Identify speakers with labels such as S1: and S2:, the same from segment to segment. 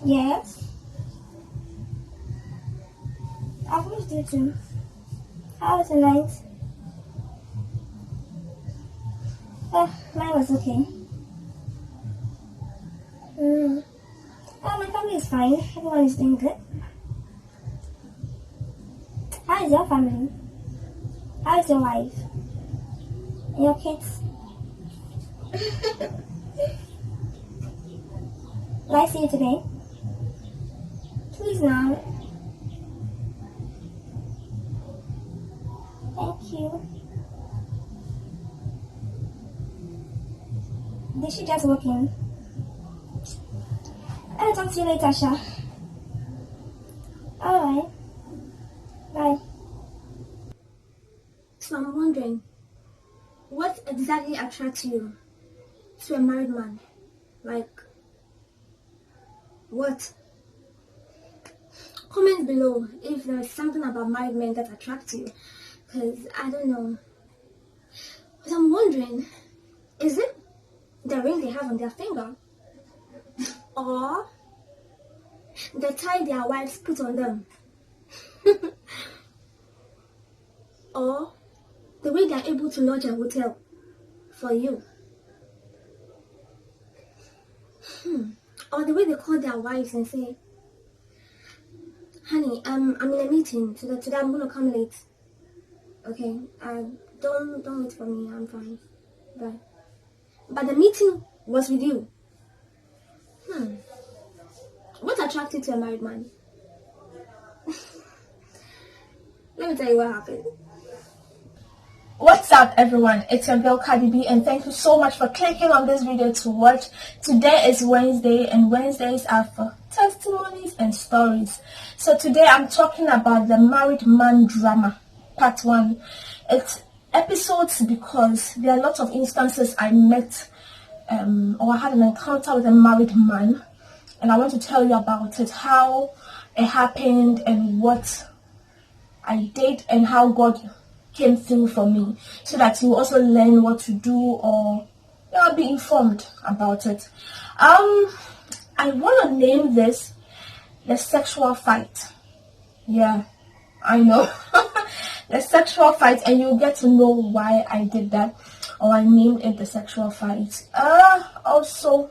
S1: Yes. I've missed you too. How was the night? Mine was okay. My family is fine. Everyone is doing good. How is your family? How is your wife? And your kids? Will I see you today? Please now. Thank you. Did she just walk in? I'll talk to you later, Sha. Alright. Bye. So I'm wondering, what exactly attracts you to a married man? Like, what? Comment below if there's something about married men that attracts you. Because I don't know. But I'm wondering, is it the ring they have on their finger? Or the tie their wives put on them? Or the way they're able to lodge a hotel for you? Or the way they call their wives and say, honey, I'm in a meeting, so that today I'm gonna come late. Okay, don't wait for me, I'm fine. Bye. But the meeting was with you. What attracted you to a married man? Let me tell you what happened.
S2: What's up, everyone? It's your girl Kardibetv, and thank you so much for clicking on this video to watch. Today is Wednesday, and Wednesdays are for testimonies and stories. So today I'm talking about the married man drama, part 1. It's episodes because there are lots of instances I met or I had an encounter with a married man, and I want to tell you about it, how it happened and what I did and how God came through for me, so that you also learn what to do or be informed about it. I want to name this the sexual fight. Yeah, I know. The sexual fight, and you'll get to know why I did that, or I named it the sexual fight. Also,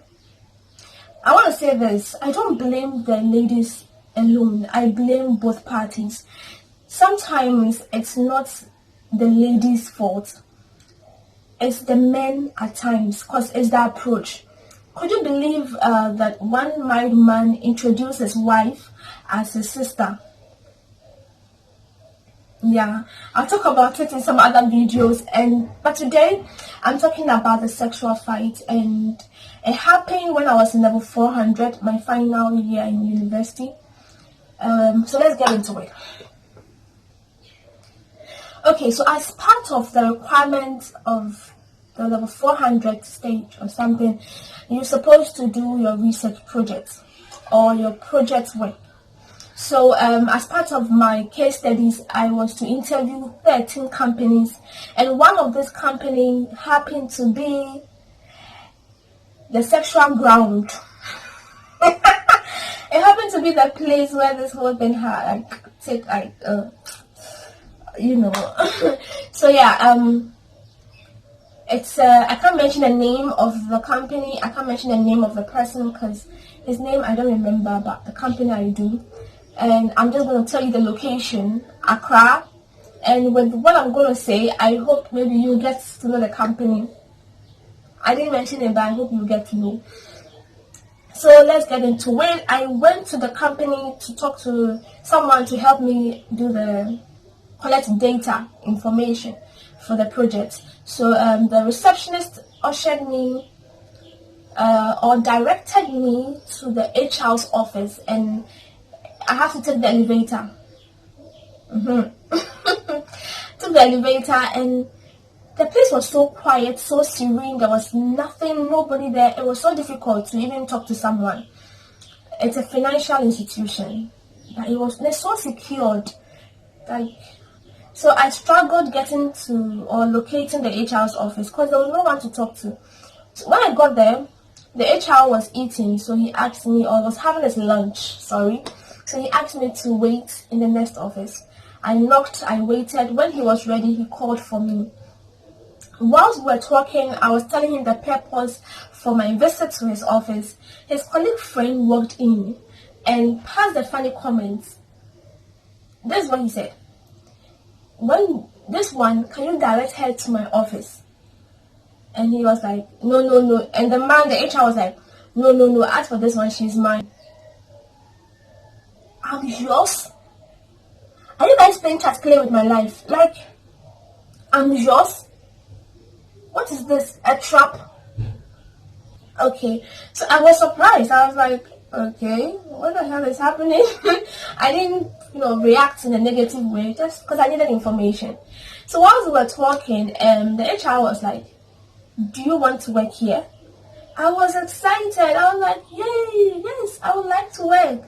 S2: I want to say this, I don't blame the ladies alone, I blame both parties. Sometimes it's not the ladies' fault, it's the men at times, because it's the approach. Could you believe that one married man introduced his wife as his sister? Yeah, I'll talk about it in some other videos, but today I'm talking about the sexual fight, and it happened when I was in level 400, my final year in university. So let's get into it. Okay, so as part of the requirements of the level 400 stage or something, you're supposed to do your research projects or your project work. So as part of my case studies, I was to interview 13 companies, and one of these companies happened to be the sexual ground. It happened to be the place where this whole thing had so yeah, it's I can't mention the name of the company, I can't mention the name of the person because his name I don't remember, but the company I do. And I'm just going to tell you the location, Accra. And with what I'm going to say, I hope maybe you get to know the company. I didn't mention it, but I hope you get to know. So let's get into it. I went to the company to talk to someone to help me collect data information for the project. So the receptionist ushered me or directed me to the HR's office, and I have to take the elevator. Took the elevator, and the place was so quiet, so serene. There was nothing, nobody there. It was so difficult to even talk to someone. It's a financial institution, but they're so secured. So I struggled getting to or locating the HR's office because there was no one to talk to. So when I got there, the HR was eating, so he asked me, or was having his lunch, sorry. So he asked me to wait in the next office. I knocked, I waited. When he was ready, he called for me. Whilst we were talking, I was telling him the purpose for my visit to his office. His colleague friend walked in and passed the funny comments. This is what he said. When this one, can you direct her to my office? And he was like, no. And the HR was like, no, as for this one, she's mine. I'm yours? Are you guys playing chess play with my life? Like, I'm yours? What is this? A trap? Okay. So I was surprised. I was like, okay, what the hell is happening? I didn't, react in a negative way just because I needed information. So while we were talking, the HR was like, do you want to work here? I was excited. I was like, yay, yes, I would like to work.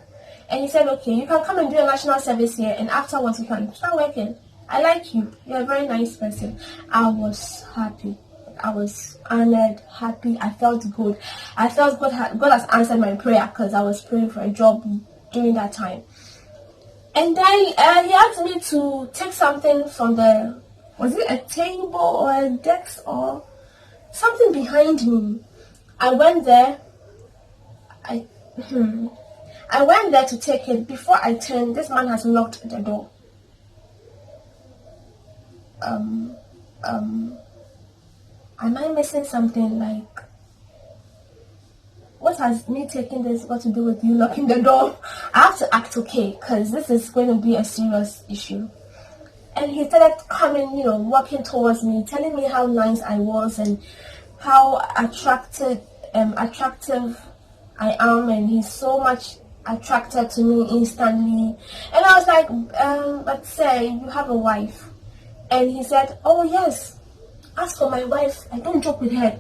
S2: And he said, okay, you can come and do a national service here, and afterwards you can start working. I like you. You're a very nice person. I was happy. I was honored, happy. I felt good. I felt God has answered my prayer because I was praying for a job during that time. And then he asked me to take something from was it a table or a desk or something behind me. I went there. I went there to take it. Before I turned, this man has locked the door. Am I missing something? Like, what has me taking this got to do with you locking the door? I have to act okay, because this is going to be a serious issue. And he started coming, walking towards me, telling me how nice I was and how attractive I am, and he's so much attracted to me instantly. And I was like, but say you have a wife. And he said, oh yes, as for my wife, I don't joke with her.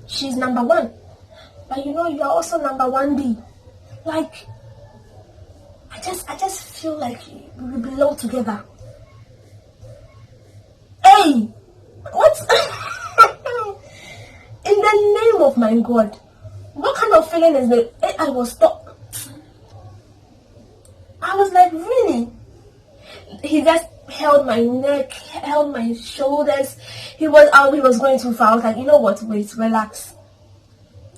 S2: She's number one. But you are also number 1B. Like, I just feel like we belong together. Hey, what? In the name of my God, what kind of feeling is that? I was stuck. I was like, really? He just held my neck, held my shoulders. He was going too far. I was like, you know what? Wait, relax.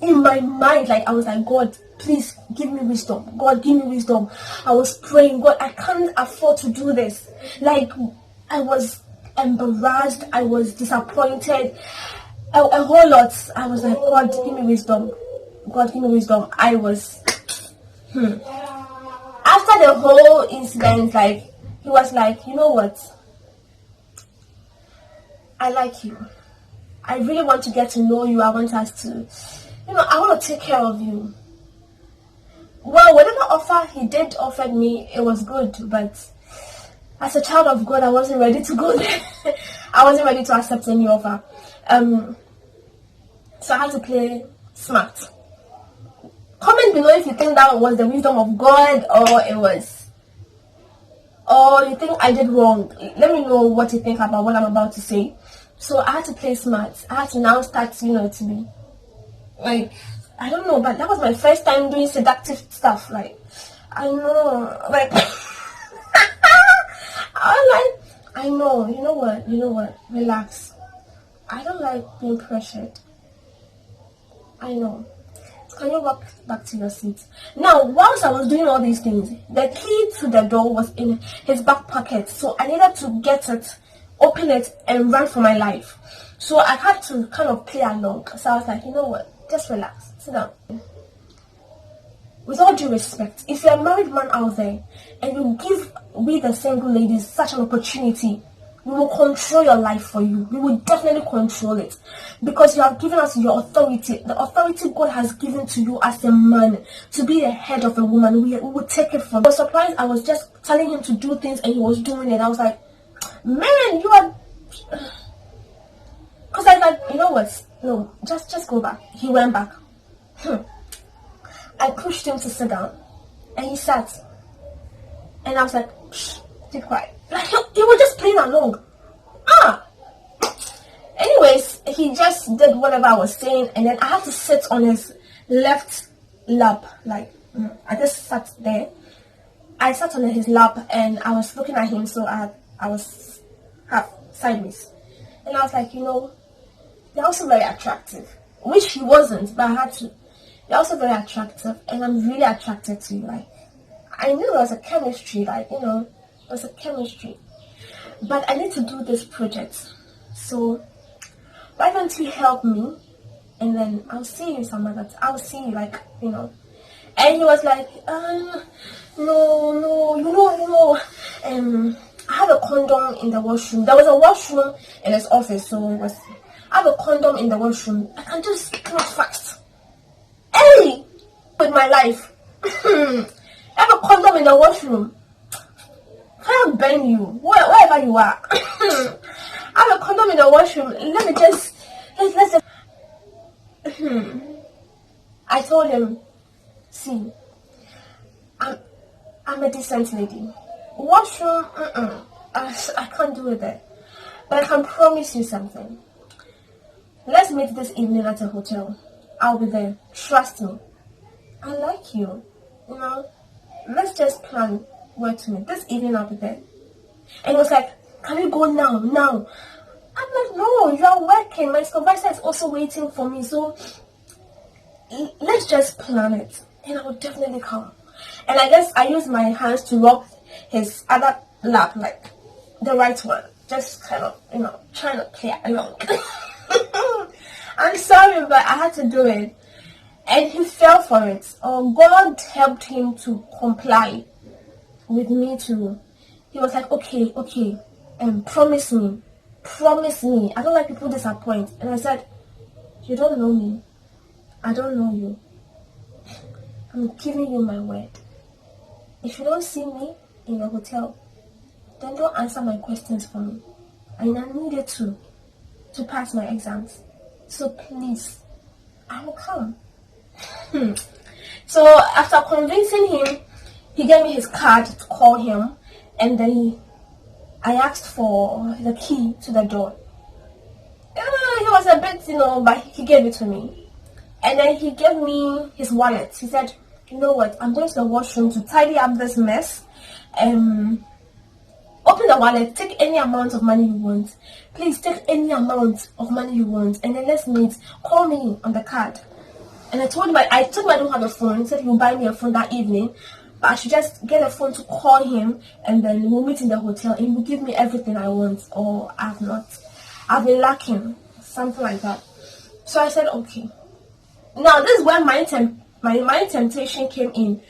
S2: In my mind, I was like, God, please give me wisdom. God, give me wisdom. I was praying, God, I can't afford to do this. I was embarrassed. I was disappointed. A whole lot. I was like, God, give me wisdom. God, give me wisdom. I was... After the whole incident, he was like, you know what? I like you. I really want to get to know you. I want us to, I want to take care of you. Well, whatever offer he did offer me, it was good. But as a child of God, I wasn't ready to go there. I wasn't ready to accept any offer. So I had to play smart. Comment below if you think that was the wisdom of God or you think I did wrong. Let me know what you think about what I'm about to say. So I had to play smart. I had to now start, to be I don't know, but that was my first time doing seductive stuff. I know, I know, you know what, relax. I don't like being pressured. I know. Can you walk back to your seat? Now, whilst I was doing all these things, the key to the door was in his back pocket. So I needed to get it, open it, and run for my life. So I had to kind of play along. So I was like, you know what? Just relax. Sit down. With all due respect, if you're a married man out there and you give we the single ladies such an opportunity, we will control your life for you. We will definitely control it. Because you have given us your authority. The authority God has given to you as a man to be the head of a woman. We will take it from you. I was surprised. I was just telling him to do things and he was doing it. I was like, man, you are... Because I was like, you know what? No, just go back. He went back. I pushed him to sit down. And he sat. And I was like, shh, keep quiet. He was just playing along. Anyways, he just did whatever I was saying, and then I had to sit on his left lap. Like, I just sat there. I sat on his lap and I was looking at him, so I was half sideways. And I was like, they're also very attractive. Which he wasn't, but I had to. They're also very attractive, and I'm really attracted to you. Like, I knew there was a chemistry, there was a chemistry. But I need to do this project. So, why don't you help me? And then I'll see you some other time. I'll see you, And he was like, no. I have a condom in the washroom. There was a washroom in his office, so I have a condom in the washroom. I can just do it fast. Hey! With my life. I have a condom in the washroom. Can I bend you? Wherever you are. I have a condom in the washroom. Let's just... I told him, see, I'm a decent lady. Washroom, I can't do it there. But I can promise you something. Let's meet this evening at a hotel. I'll be there. Trust me. I like you. Let's just plan where to meet. This evening I'll be there. And he was like, can we go now? Now. I'm like, no, you are working. My supervisor is also waiting for me. So let's just plan it. And I will definitely come. And I guess I used my hands to rub his other lap, like the right one. Just kind of, trying to play along. I'm sorry, but I had to do it. And he fell for it. God helped him to comply with me too. He was like, okay, promise me. I don't like people disappoint. And I said, you don't know me. I don't know you. I'm giving you my word. If you don't see me in your hotel, then don't answer my questions for me. And I needed to pass my exams. So please, I will come. So after convincing him, he gave me his card to call him, and then I asked for the key to the door. He was a bit, but he gave it to me. And then he gave me his wallet. He said, you know what, I'm going to the washroom to tidy up this mess. Open the wallet, take any amount of money you want. Please take any amount of money you want, and then let's meet. Call me on the card. And I told him I don't have a phone. He said he'll buy me a phone that evening, but I should just get a phone to call him, and then we'll meet in the hotel, and he'll give me everything I want, or I've been lacking, something like that. So I said, okay. Now this is where my temptation came in.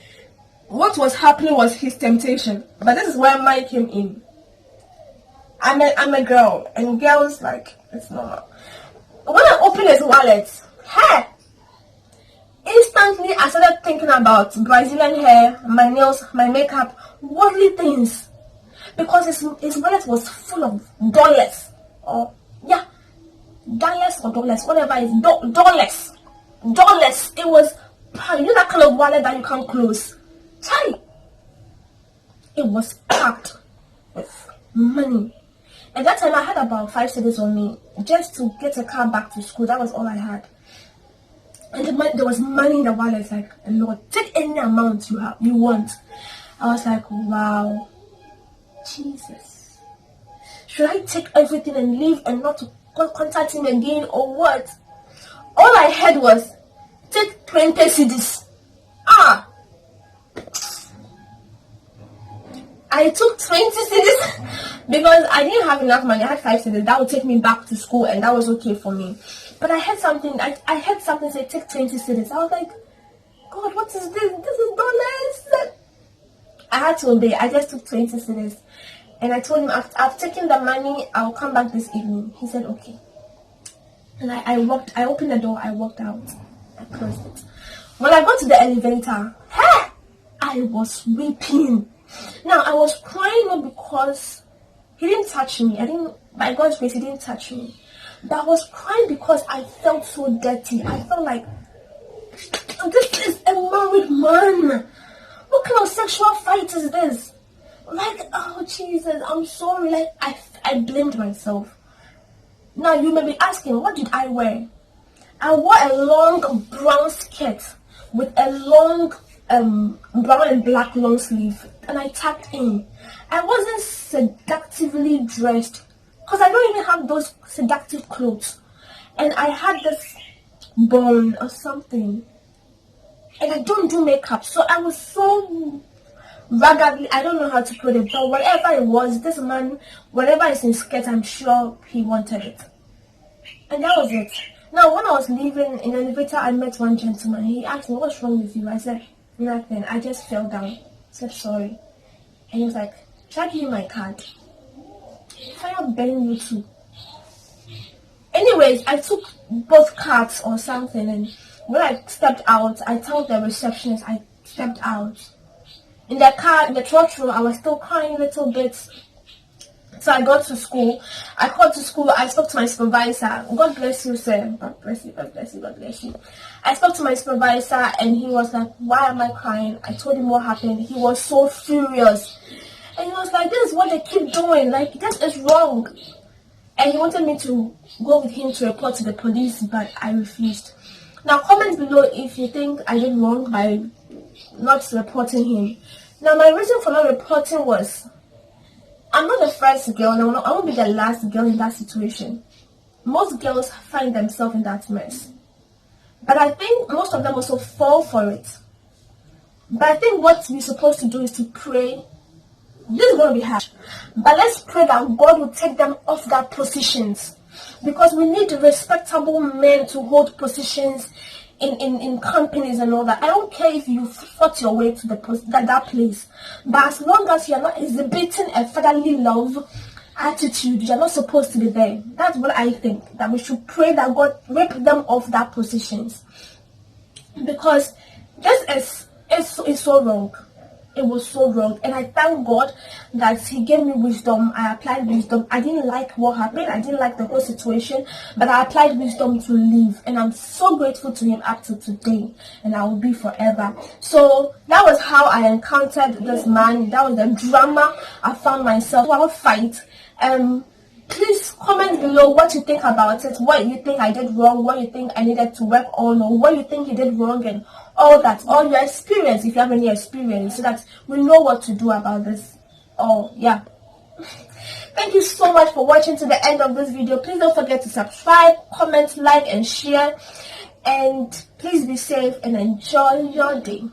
S2: What was happening was his temptation, but this is where mine came in. I'm a girl, and girls, it's normal. When I opened his wallet, instantly I started thinking about Brazilian hair, my nails, my makeup, worldly things. Because his wallet was full of dollars. Dollars or dollars, whatever it is, dollars. Dollars. It was, that kind of wallet that you can't close. It was packed with money. At that time, I had about 5 cedis on me just to get a car back to school. That was all I had. And there was money in the wallet. It's like, Lord, take any amount you want. I was like, wow, Jesus. Should I take everything and leave and not to contact him again, or what? All I heard was, take 20 cedis. I took 20 cedis because I didn't have enough money. I had 5 cedis. That would take me back to school, and that was okay for me. But I heard something. I heard something say, take 20 cedis. I was like, God, what is this? This is dollars. I had to obey. I just took 20 cedis. And I told him, I've taken the money. I'll come back this evening. He said, okay. And I opened the door. I walked out. I closed it. When I got to the elevator, I was weeping. Now, I was crying not because he didn't touch me. By God's grace, he didn't touch me. But I was crying because I felt so dirty. I felt like, this is a married man. What kind of sexual fight is this? Oh Jesus, I'm sorry. I blamed myself. Now you may be asking, what did I wear? I wore a long brown skirt with a long brown and black long sleeve, and I tucked in. I wasn't seductively dressed because I don't even have those seductive clothes, and I had this bone or something, and I don't do makeup, so I was so raggedly, I don't know how to put it, but whatever it was, this man, whatever is in skirt, I'm sure he wanted it. And that was it. Now, when I was leaving in the elevator, I met one gentleman. He asked me, "What's wrong with you?" I said, "Nothing. I just fell down." I said, "Sorry." And he was like, "Should I give you my card? If I have been you too." Anyways, I took both cards or something, and when I stepped out, I told the receptionist I stepped out. In the car, in the church room, I was still crying a little bit. So I got to school. I called to school. I spoke to my supervisor. God bless you, sir. God bless you. God bless you. God bless you. I spoke to my supervisor, and he was like, "Why am I crying?" I told him what happened. He was so furious. And he was like, "This is what they keep doing. Like, this is wrong." And he wanted me to go with him to report to the police, but I refused. Now, comment below if you think I did wrong by not reporting him. Now, my reason for not reporting was, I'm not the first girl, and I won't be the last girl in that situation. Most girls find themselves in that mess. But I think most of them also fall for it. But I think what we're supposed to do is to pray. This is going to be hard. But let's pray that God will take them off that positions. Because we need respectable men to hold positions in companies and all that. I don't care if you fought your way to that place. But as long as you're not exhibiting a fatherly love attitude, you're not supposed to be there. That's what I think. That we should pray that God rip them off that positions. Because this is so wrong. It was so wrong, and I thank God that He gave me wisdom. I applied wisdom. I didn't like what happened. I didn't like the whole situation, but I applied wisdom to live, and I'm so grateful to Him up to today, and I will be forever. So that was how I encountered this man. That was the drama I found myself. Our fight. Please comment below what you think about it, what you think I did wrong, what you think I needed to work on, or what you think you did wrong, and all that, all your experience, if you have any experience, so that we know what to do about this. Oh, yeah. Thank you so much for watching to the end of this video. Please don't forget to subscribe, comment, like, and share. And please be safe and enjoy your day.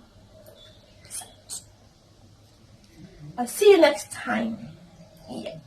S2: I'll see you next time. Yeah.